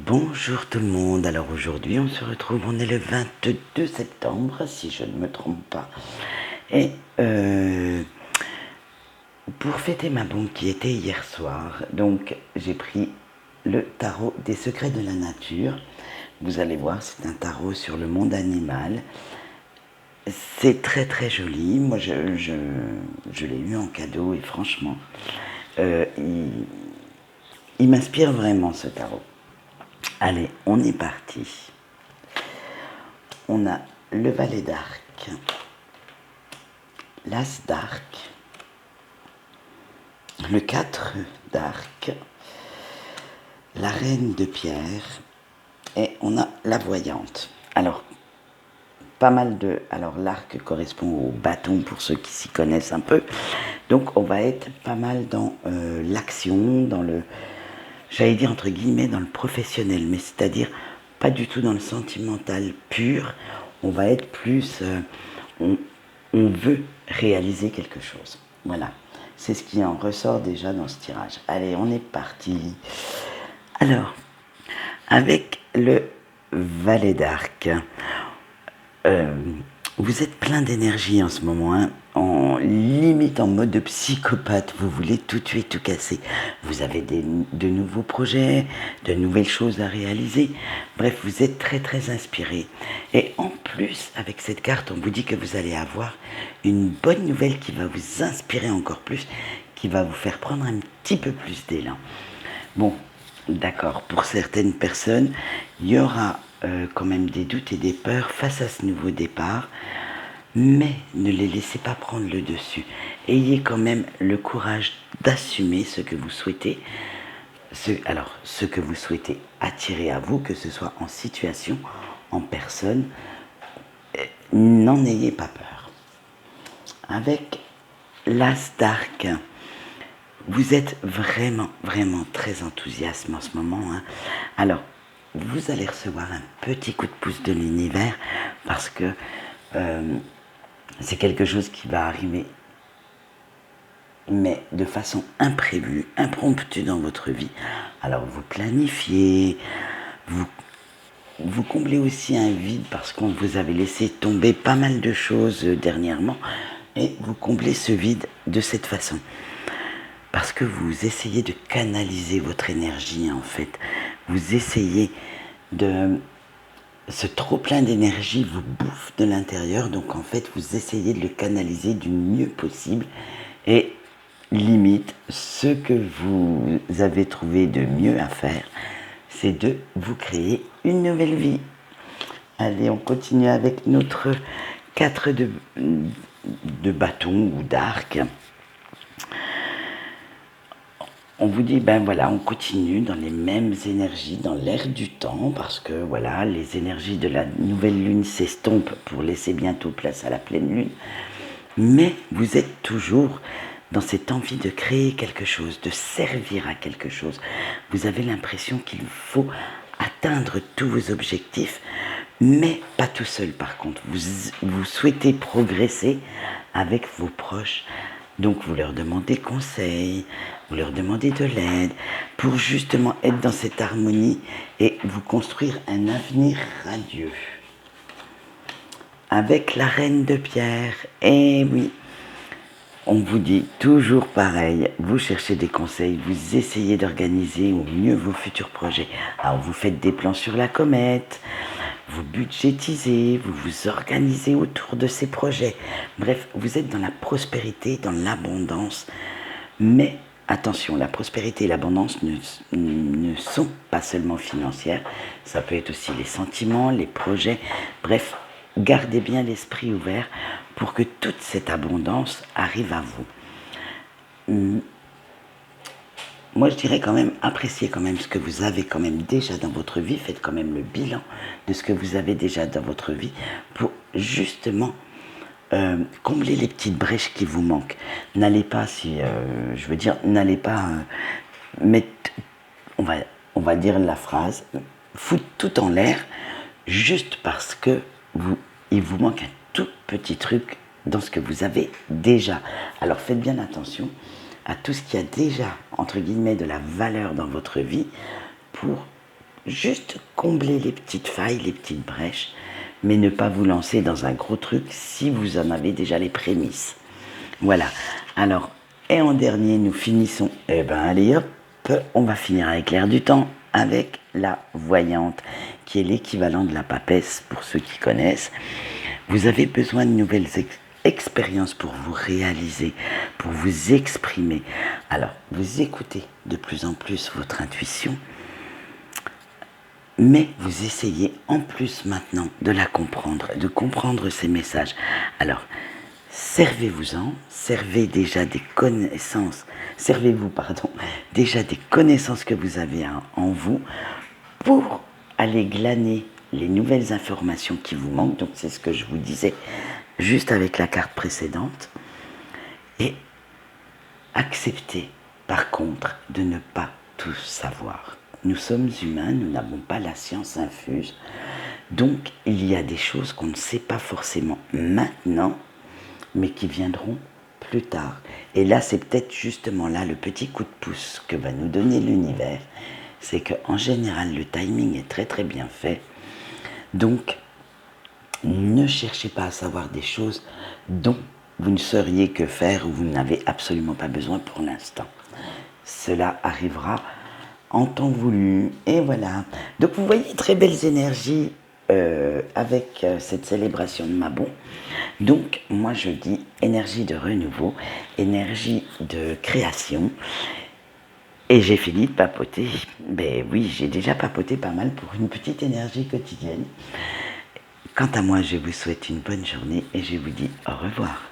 Bonjour tout le monde, alors aujourd'hui on se retrouve, on est le 22 septembre si je ne me trompe pas. Et pour fêter ma banque qui était hier soir, donc j'ai pris le tarot des secrets de la nature. Vous allez voir, c'est un tarot sur le monde animal. C'est très très joli, moi je l'ai eu en cadeau et franchement, il m'inspire vraiment ce tarot. Allez, on est parti. On a le valet d'arc, l'as d'arc, le 4 d'arc, la reine de pierre et on a la voyante. Alors, pas mal de... Alors, l'arc correspond au bâton pour ceux qui s'y connaissent un peu. Donc, on va être pas mal dans l'action, dans le... J'allais dire entre guillemets dans le professionnel, mais c'est-à-dire pas du tout dans le sentimental pur. On va être plus... on veut réaliser quelque chose. Voilà. C'est ce qui en ressort déjà dans ce tirage. Allez, on est parti. Alors, avec le valet d'arc, vous êtes plein d'énergie en ce moment, hein, en limite en mode de psychopathe, vous voulez tout tuer, tout casser. Vous avez de nouveaux projets, de nouvelles choses à réaliser. Bref, vous êtes très très inspiré. Et en plus, avec cette carte, on vous dit que vous allez avoir une bonne nouvelle qui va vous inspirer encore plus, qui va vous faire prendre un petit peu plus d'élan. Bon, d'accord, pour certaines personnes, il y aura quand même des doutes et des peurs face à ce nouveau départ, mais ne les laissez pas prendre le dessus. Ayez quand même le courage d'assumer ce que vous souhaitez, ce que vous souhaitez attirer à vous, que ce soit en situation, en personne, n'en ayez pas peur. Avec l'as d'arc, vous êtes vraiment, vraiment très enthousiaste en ce moment, hein. Alors, vous allez recevoir un petit coup de pouce de l'univers parce que c'est quelque chose qui va arriver, mais de façon imprévue, impromptue dans votre vie. Alors, vous planifiez, vous comblez aussi un vide parce qu'on vous avait laissé tomber pas mal de choses dernièrement et vous comblez ce vide de cette façon. Parce que vous essayez de canaliser votre énergie en fait. Vous essayez de... Ce trop plein d'énergie vous bouffe de l'intérieur, donc en fait vous essayez de le canaliser du mieux possible et limite ce que vous avez trouvé de mieux à faire, c'est de vous créer une nouvelle vie. Allez, on continue avec notre 4 de bâton ou d'arc. On vous dit, ben voilà, on continue dans les mêmes énergies, dans l'air du temps, parce que voilà, les énergies de la nouvelle lune s'estompent pour laisser bientôt place à la pleine lune. Mais vous êtes toujours dans cette envie de créer quelque chose, de servir à quelque chose. Vous avez l'impression qu'il faut atteindre tous vos objectifs, mais pas tout seul par contre. Vous souhaitez progresser avec vos proches. Donc vous leur demandez conseil, vous leur demandez de l'aide pour justement être dans cette harmonie et vous construire un avenir radieux. Avec la reine de pierre, eh oui, on vous dit toujours pareil, vous cherchez des conseils, vous essayez d'organiser au mieux vos futurs projets. Alors vous faites des plans sur la comète, vous budgétisez, vous vous organisez autour de ces projets. Bref, vous êtes dans la prospérité, dans l'abondance. Mais attention, la prospérité et l'abondance ne sont pas seulement financières, ça peut être aussi les sentiments, les projets. Bref, gardez bien l'esprit ouvert pour que toute cette abondance arrive à vous. Moi, je dirais quand même, appréciez quand même ce que vous avez quand même déjà dans votre vie. Faites quand même le bilan de ce que vous avez déjà dans votre vie pour justement combler les petites brèches qui vous manquent. N'allez pas, n'allez pas mettre, on va dire la phrase, foutre tout en l'air juste parce que il vous manque un tout petit truc dans ce que vous avez déjà. Alors faites bien attention à tout ce qui a déjà, entre guillemets, de la valeur dans votre vie pour juste combler les petites failles, les petites brèches, mais ne pas vous lancer dans un gros truc si vous en avez déjà les prémices. Voilà. Alors, et en dernier, nous finissons. Eh ben, allez hop, on va finir avec l'air du temps, avec la voyante, qui est l'équivalent de la papesse pour ceux qui connaissent. Vous avez besoin de nouvelles expériences pour vous réaliser, pour vous exprimer. Alors, vous écoutez de plus en plus votre intuition, mais vous essayez en plus maintenant de la comprendre, de comprendre ces messages. Alors, servez-vous-en, servez-vous, déjà des connaissances que vous avez en vous pour aller glaner les nouvelles informations qui vous manquent. Donc c'est ce que je vous disais juste avec la carte précédente. Et acceptez par contre de ne pas tout savoir. Nous sommes humains, nous n'avons pas la science infuse. Donc il y a des choses qu'on ne sait pas forcément maintenant, mais qui viendront plus tard. Et là, c'est peut-être justement là le petit coup de pouce que va nous donner l'univers. C'est qu'en général, le timing est très très bien fait. Donc, ne cherchez pas à savoir des choses dont vous ne sauriez que faire ou vous n'avez absolument pas besoin pour l'instant. Cela arrivera en temps voulu. Et voilà. Donc, vous voyez, très belles énergies avec cette célébration de Mabon. Donc, moi je dis énergie de renouveau, énergie de création. Et j'ai fini de papoter. Ben oui, j'ai déjà papoté pas mal pour une petite énergie quotidienne. Quant à moi, je vous souhaite une bonne journée et je vous dis au revoir.